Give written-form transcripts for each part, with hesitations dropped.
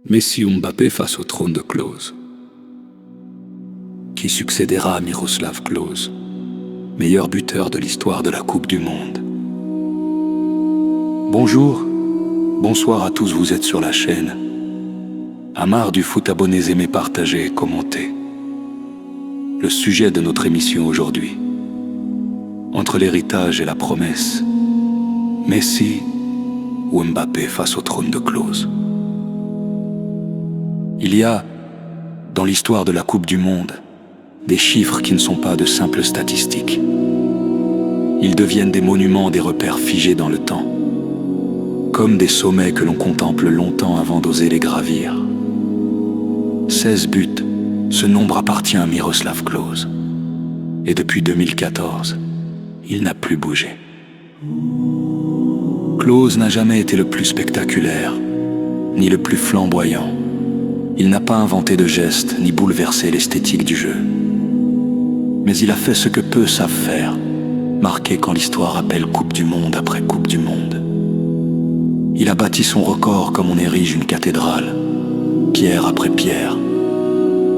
Messi ou Mbappé face au trône de Klose. Qui succédera à Miroslav Klose, meilleur buteur de l'histoire de la Coupe du Monde? Bonjour, bonsoir à tous, vous êtes sur la chaîne Amar du foot, abonnez, aimez, partagez, commentez. Le sujet de notre émission aujourd'hui: entre l'héritage et la promesse, Messi ou Mbappé face au trône de Klose. Il y a, dans l'histoire de la Coupe du Monde, des chiffres qui ne sont pas de simples statistiques. Ils deviennent des monuments, des repères figés dans le temps, comme des sommets que l'on contemple longtemps avant d'oser les gravir. 16 buts, ce nombre appartient à Miroslav Klose. Et depuis 2014, il n'a plus bougé. Klose n'a jamais été le plus spectaculaire, ni le plus flamboyant. Il n'a pas inventé de gestes, ni bouleversé l'esthétique du jeu. Mais il a fait ce que peu savent faire, marquer quand l'histoire appelle Coupe du Monde après Coupe du Monde. Il a bâti son record comme on érige une cathédrale, pierre après pierre,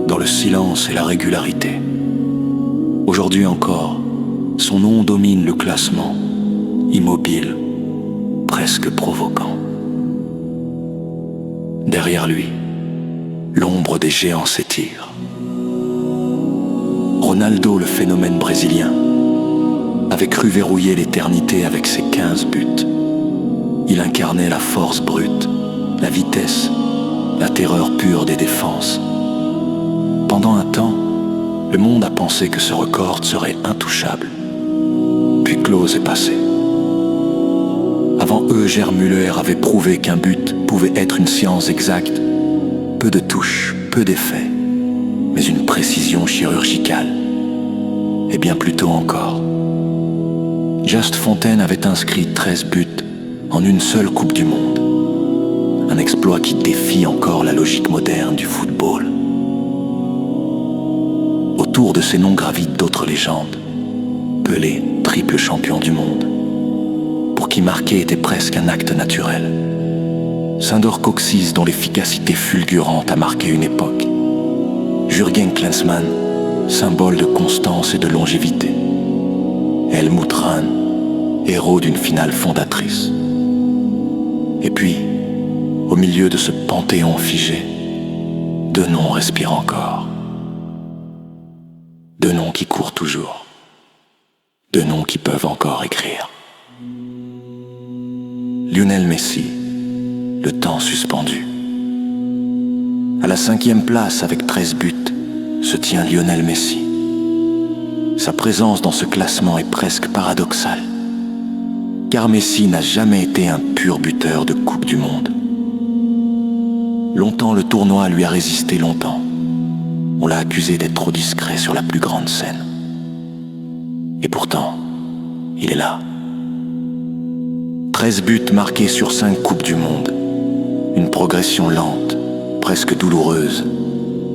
dans le silence et la régularité. Aujourd'hui encore, son nom domine le classement, immobile, presque provoquant. Derrière lui, l'ombre des géants s'étire. Ronaldo, le phénomène brésilien, avait cru verrouiller l'éternité avec ses 15 buts. Il incarnait la force brute, la vitesse, la terreur pure des défenses. Pendant un temps, le monde a pensé que ce record serait intouchable. Puis Klose est passé. Avant eux, Gerd Müller avait prouvé qu'un but pouvait être une science exacte. Peu de touches, peu d'effets, mais une précision chirurgicale. Et bien plus tôt encore. Just Fontaine avait inscrit 13 buts en une seule Coupe du Monde. Un exploit qui défie encore la logique moderne du football. Autour de ces noms gravitent d'autres légendes. Pelé, triple champion du monde, pour qui marquer était presque un acte naturel. Sándor Kocsis, dont l'efficacité fulgurante a marqué une époque. Jürgen Klinsmann, symbole de constance et de longévité. Helmut Rahn, héros d'une finale fondatrice. Et puis, au milieu de ce panthéon figé, deux noms respirent encore. Deux noms qui courent toujours. Deux noms qui peuvent encore écrire. Lionel Messi, le temps suspendu. À la 5e place avec 13 buts se tient Lionel Messi. Sa présence dans ce classement est presque paradoxale, car Messi n'a jamais été un pur buteur de Coupe du Monde. Longtemps le tournoi lui a résisté longtemps. On l'a accusé d'être trop discret sur la plus grande scène. Et pourtant, il est là. 13 buts marqués sur 5 Coupes du Monde. Une progression lente, presque douloureuse,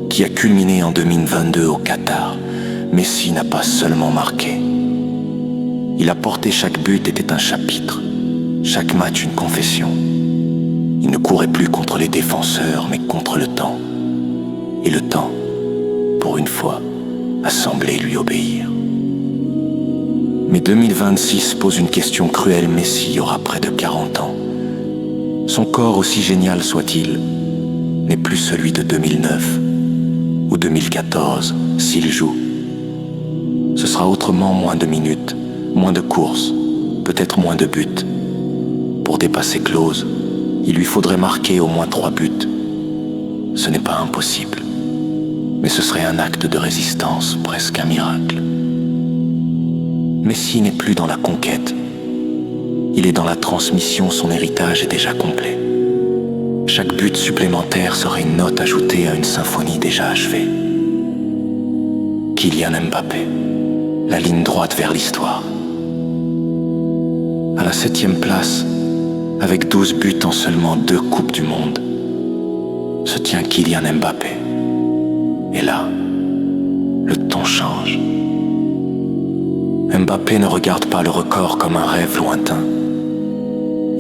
qui a culminé en 2022 au Qatar. Messi n'a pas seulement marqué. Il a porté chaque but était un chapitre, chaque match une confession. Il ne courait plus contre les défenseurs, mais contre le temps. Et le temps, pour une fois, a semblé lui obéir. Mais 2026 pose une question cruelle. Messi aura près de 40 ans. Son corps, aussi génial soit-il, n'est plus celui de 2009 ou 2014 s'il joue. Ce sera autrement moins de minutes, moins de courses, peut-être moins de buts. Pour dépasser Klose, il lui faudrait marquer au moins 3 buts. Ce n'est pas impossible, mais ce serait un acte de résistance, presque un miracle. Messi n'est plus dans la conquête. Il est dans la transmission, son héritage est déjà complet. Chaque but supplémentaire serait une note ajoutée à une symphonie déjà achevée. Kylian Mbappé, la ligne droite vers l'histoire. À la 7e place, avec 12 buts en seulement 2 Coupes du Monde, se tient Kylian Mbappé. Et là, le ton change. Mbappé ne regarde pas le record comme un rêve lointain.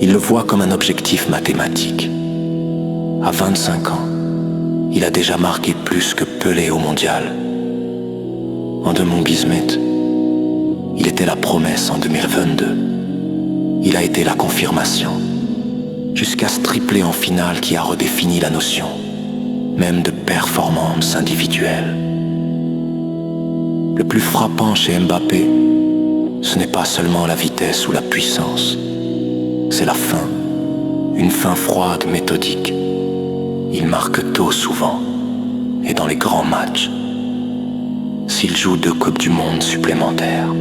Il le voit comme un objectif mathématique. À 25 ans, Il a déjà marqué plus que Pelé au mondial. En Demon Smith, il était la promesse en 2022. Il a été la confirmation, jusqu'à ce triplé en finale qui a redéfini la notion, même de performance individuelle. Le plus frappant chez Mbappé, ce n'est pas seulement la vitesse ou la puissance, c'est la fin, une fin froide, méthodique. Il marque tôt souvent, et dans les grands matchs. S'il joue 2 Coupes du Monde supplémentaires,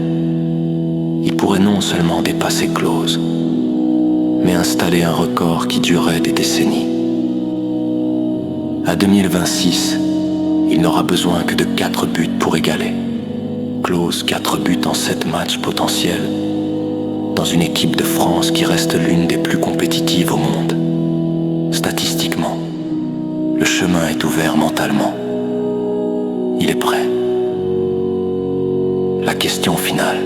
il pourrait non seulement dépasser Klose, mais installer un record qui durerait des décennies. À 2026, il n'aura besoin que de 4 buts pour égaler. Klose 4 buts en 7 matchs potentiels, dans une équipe de France qui reste l'une des plus compétitives au monde. Statistiquement, le chemin est ouvert mentalement. Il est prêt. La question finale.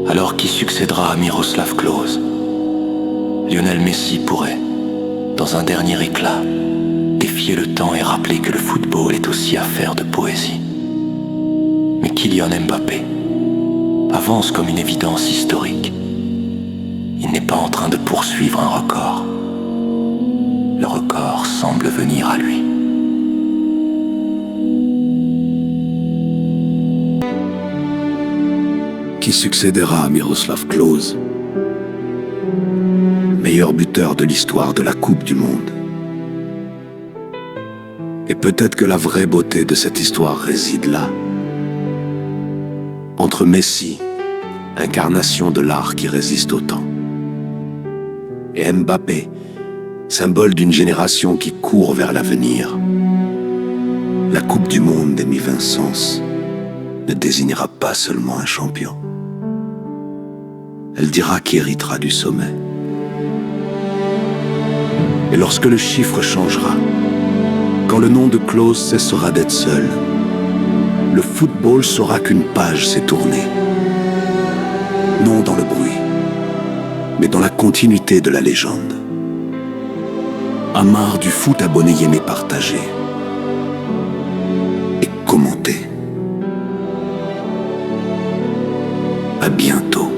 Alors qui succédera à Miroslav Klose? Lionel Messi pourrait, dans un dernier éclat, défier le temps et rappeler que le football est aussi affaire de poésie. Mais Kylian Mbappé avance comme une évidence historique. Il n'est pas en train de poursuivre un record. Le record semble venir à lui. Qui succédera à Miroslav Klose, meilleur buteur de l'histoire de la Coupe du Monde. Et peut-être que la vraie beauté de cette histoire réside là. Entre Messi, incarnation de l'art qui résiste au temps, et Mbappé, symbole d'une génération qui court vers l'avenir. La Coupe du Monde des Mi-Vincence ne désignera pas seulement un champion. Elle dira qui héritera du sommet. Et lorsque le chiffre changera, quand le nom de Klose cessera d'être seul, le football saura qu'une page s'est tournée. Non dans le bruit, mais dans la continuité de la légende. Amar du foot abonné, aimé, partagé et commenté. À bientôt.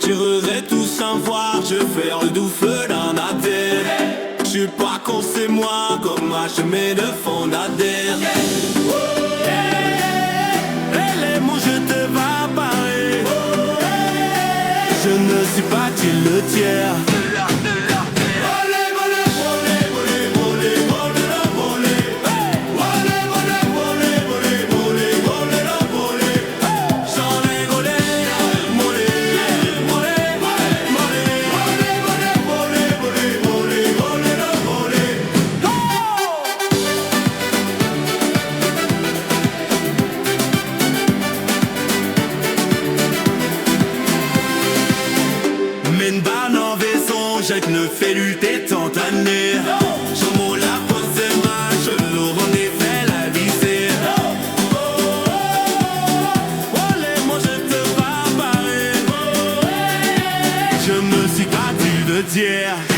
Tu voudrais tout savoir, je fais le doux feu dans la tête. Je suis pas con, c'est moi, comme un chemin de fondataire. Et les mots, je te vais parler. Je ne suis pas le tiers. Je ne fais lutter tant d'années. Je m'en la pose je l'ouvre en effet la visée. Allez, moi je te vais parler. Je me suis pas dit de dire.